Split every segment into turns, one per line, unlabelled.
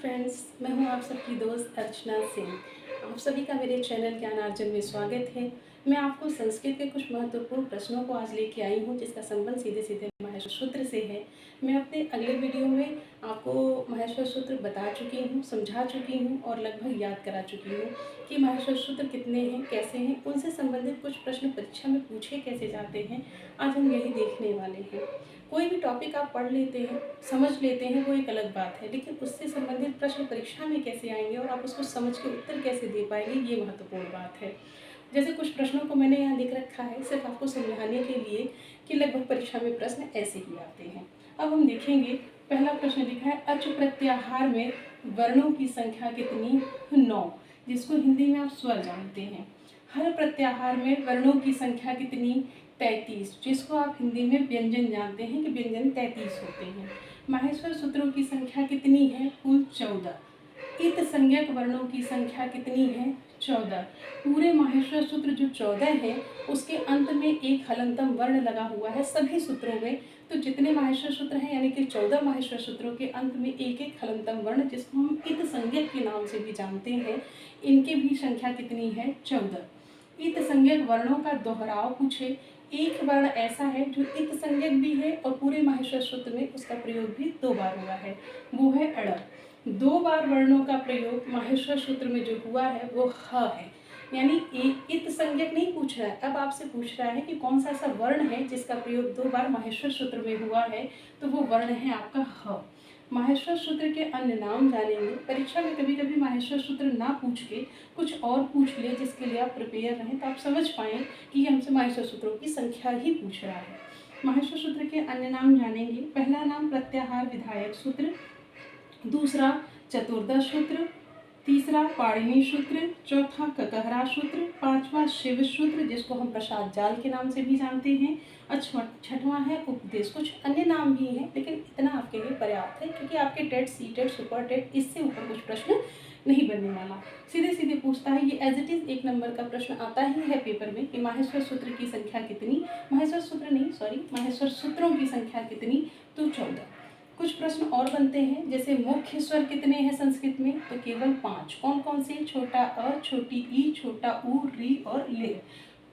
Friends, मैं हूं आप सबकी दोस्त अर्चना सिंह। आप सभी का मेरे चैनल ज्ञानार्जन में स्वागत है। मैं आपको संस्कृत के कुछ महत्वपूर्ण प्रश्नों को आज लेके आई हूं, जिसका संबंध सीधे सीधे माहेश्वर सूत्र से है। मैं अपने अगले वीडियो में आपको माहेश्वर सूत्र बता चुकी हूं, समझा चुकी हूं और लगभग याद करा चुकी हूं कि माहेश्वर सूत्र कितने हैं, कैसे हैं, उनसे संबंधित कुछ प्रश्न परीक्षा में पूछे कैसे जाते हैं, आज हम यही देखने वाले हैं। कोई भी टॉपिक आप पढ़ लेते हैं, समझ लेते हैं, वो एक अलग बात है, लेकिन उससे संबंधित प्रश्न परीक्षा में कैसे आएंगे और आप उसको समझ के उत्तर कैसे दे पाएंगे, ये महत्वपूर्ण बात है। जैसे कुछ प्रश्नों को मैंने यहाँ लिख रखा है सिर्फ आपको समझाने के लिए कि लगभग परीक्षा में प्रश्न ऐसे ही आते हैं। अब हम देखेंगे, पहला प्रश्न लिखा है अच प्रत्याहार में वर्णों की संख्या कितनी? 9, जिसको हिंदी में आप स्वर जानते हैं। हर प्रत्याहार में वर्णों की संख्या कितनी? 33, जिसको आप हिंदी में व्यंजन जानते हैं कि व्यंजन 33 होते हैं। माहेश्वर सूत्रों की संख्या कितनी है? कुल 14। इत संज्ञक वर्णों की संख्या कितनी है? 14। पूरे माहेश्वर सूत्र जो 14 है, उसके अंत में एक हलंतम वर्ण लगा हुआ है सभी सूत्रों में। तो जितने माहेश्वर सूत्र हैं, यानी कि 14 माहेश्वर सूत्रों के अंत में एक एक हलंतम वर्ण, जिसको हम इत संज्ञक के नाम से भी जानते हैं, इनकी भी संख्या कितनी है? 14। इत संज्ञक वर्णों का दोहराव पूछे। एक वर्ण ऐसा है जो इत संज्ञक भी है और पूरे माहेश्वर सूत्र में उसका प्रयोग भी 2 बार हुआ है, वो है अड़। 2 बार वर्णों का प्रयोग माहेश्वर सूत्र में जो हुआ है वो ह है, यानी इत संज्ञक नहीं पूछ रहा है, अब आपसे पूछ रहा है कि कौन सा ऐसा वर्ण है जिसका प्रयोग 2 बार माहेश्वर सूत्र में हुआ है, तो वो वर्ण है आपका ह। माहेश्वर सूत्र के अन्य नाम जानेंगे। परीक्षा में कभी कभी माहेश्वर सूत्र ना पूछ के कुछ और पूछ ले, जिसके लिए आप प्रिपेयर रहें, तो आप समझ पाएँ कि ये हमसे माहेश्वर सूत्रों की संख्या ही पूछ रहा है। माहेश्वर सूत्र के अन्य नाम जानेंगे। पहला नाम प्रत्याहार विधायक सूत्र, दूसरा चतुर्दश सूत्र, तीसरा पाणिनि सूत्र, चौथा ककहरा सूत्र, पांचवा शिव सूत्र, जिसको हम प्रसाद जाल के नाम से भी जानते हैं, और छठवां है उपदेश। कुछ अन्य नाम भी हैं, लेकिन इतना आपके लिए पर्याप्त है, क्योंकि आपके TET, C TET, super TET, इससे ऊपर कुछ प्रश्न नहीं बनने वाला। सीधे सीधे पूछता है, ये एज इट इज 1 नंबर का प्रश्न आता ही है पेपर में कि माहेश्वर सूत्र की संख्या कितनी? माहेश्वर सूत्रों की संख्या कितनी? तो 14। कुछ प्रश्न और बनते हैं, जैसे मुख्य स्वर कितने हैं संस्कृत में? तो केवल 5। कौन कौन से? छोटा अ, छोटी ई, छोटा ऊ, री और ले।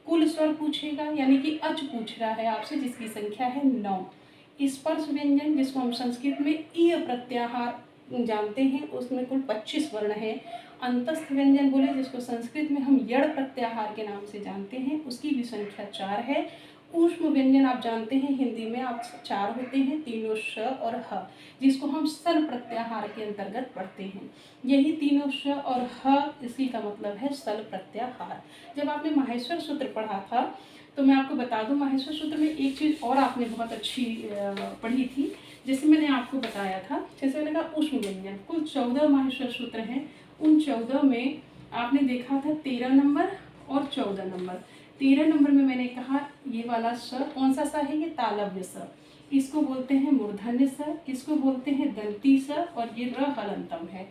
कुल स्वर पूछेगा, यानी कि अच पूछ रहा है आपसे, जिसकी संख्या है 9। स्पर्श व्यंजन, जिसको हम संस्कृत में ईय प्रत्याहार जानते हैं, उसमें कुल 25 वर्ण है। अंतस्थ व्यंजन बोले, जिसको संस्कृत में हम यड़ प्रत्याहार के नाम से जानते हैं, उसकी भी संख्या 4 है। ऊष्म व्यंजन आप जानते हैं, हिंदी में आप 4 होते हैं, तीनों श और ह, जिसको हम सल प्रत्याहार के अंतर्गत पढ़ते हैं। यही तीनों श और ह, इसी का मतलब है सल प्रत्याहार। जब आपने माहेश्वर सूत्र पढ़ा था, तो मैं आपको बता दूं, माहेश्वर सूत्र में एक चीज़ और आपने बहुत अच्छी पढ़ी थी, जैसे मैंने आपको बताया था, जैसे मैंने कहा ऊष्म व्यंजन, कुल 14 माहेश्वर सूत्र हैं। उन 14 में आपने देखा था 13 नंबर और 14 नंबर। 13 नंबर में मैंने कहा ये वाला स कौन सा सा है? ये तालव्य स, इसको बोलते हैं मूर्धन्य स, इसको बोलते हैं दंती स, और ये र हलंतम है।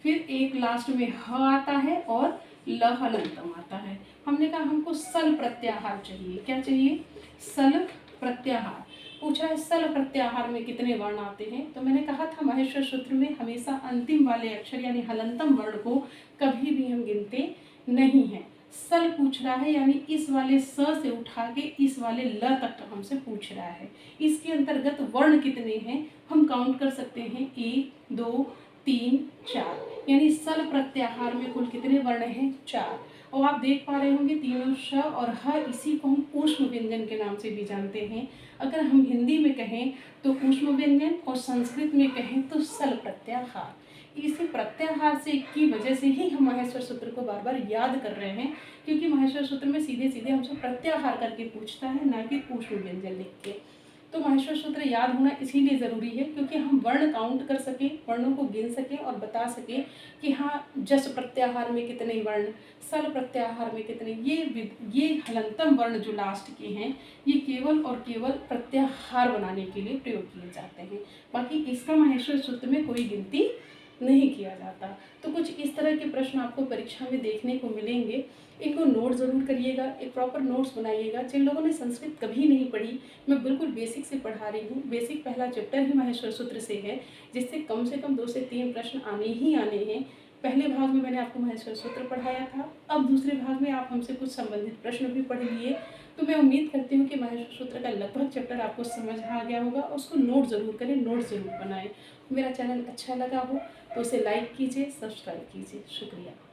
फिर एक लास्ट में ह आता है और ल हलंतम आता है। हमने कहा हमको सल प्रत्याहार चाहिए। क्या चाहिए? सल प्रत्याहार। पूछा है सल प्रत्याहार में कितने वर्ण आते हैं? तो मैंने कहा था माहेश्वर सूत्र में हमेशा अंतिम वाले अक्षर यानी हलंतम वर्ण को कभी भी हम गिनते नहीं हैं। सल पूछ रहा है, यानी इस वाले स से उठा के इस वाले ल तक हमसे पूछ रहा है। इसके अंतर्गत वर्ण कितने हैं हम काउंट कर सकते हैं, 1 2 3 4, यानी सल प्रत्याहार में कुल कितने वर्ण हैं? 4। और आप देख पा रहे होंगे तीनों श और ह, इसी को हम ऊष्म व्यंजन के नाम से भी जानते हैं। अगर हम हिंदी में कहें तो ऊष्म व्यंजन, और संस्कृत में कहें तो सल प्रत्याहार। इसी प्रत्याहार से की वजह से ही हम माहेश्वर सूत्र को बार बार याद कर रहे हैं, क्योंकि माहेश्वर सूत्र में सीधे सीधे हमसे प्रत्याहार करके पूछता है, ना कि ऊष्म व्यंजन लिख के। तो माहेश्वर सूत्र याद होना इसीलिए ज़रूरी है, क्योंकि हम वर्ण काउंट कर सकें, वर्णों को गिन सकें और बता सकें कि हाँ जस प्रत्याहार में कितने वर्ण, सल प्रत्याहार में कितने। ये हलंतम वर्ण जो लास्ट के हैं, ये केवल और केवल प्रत्याहार बनाने के लिए प्रयोग किए जाते हैं। बाकी इसका माहेश्वर सूत्र में कोई गिनती नहीं किया जाता। तो कुछ इस तरह के प्रश्न आपको परीक्षा में देखने को मिलेंगे। इनको नोट ज़रूर करिएगा, एक प्रॉपर नोट्स बनाइएगा। जिन लोगों ने संस्कृत कभी नहीं पढ़ी, मैं बिल्कुल बेसिक से पढ़ा रही हूँ। बेसिक पहला चैप्टर ही माहेश्वर सूत्र से है, जिससे कम से कम 2 से 3 प्रश्न आने ही आने हैं। पहले भाग में मैंने आपको माहेश्वर सूत्र पढ़ाया था, अब दूसरे भाग में आप हमसे कुछ संबंधित प्रश्न भी पढ़ लिए। तो मैं उम्मीद करती हूँ कि माहेश्वर सूत्र का लगभग चैप्टर आपको समझ आ गया होगा। उसको नोट ज़रूर करें, नोट ज़रूर बनाएं। मेरा चैनल अच्छा लगा हो तो उसे लाइक कीजिए, सब्सक्राइब कीजिए। शुक्रिया।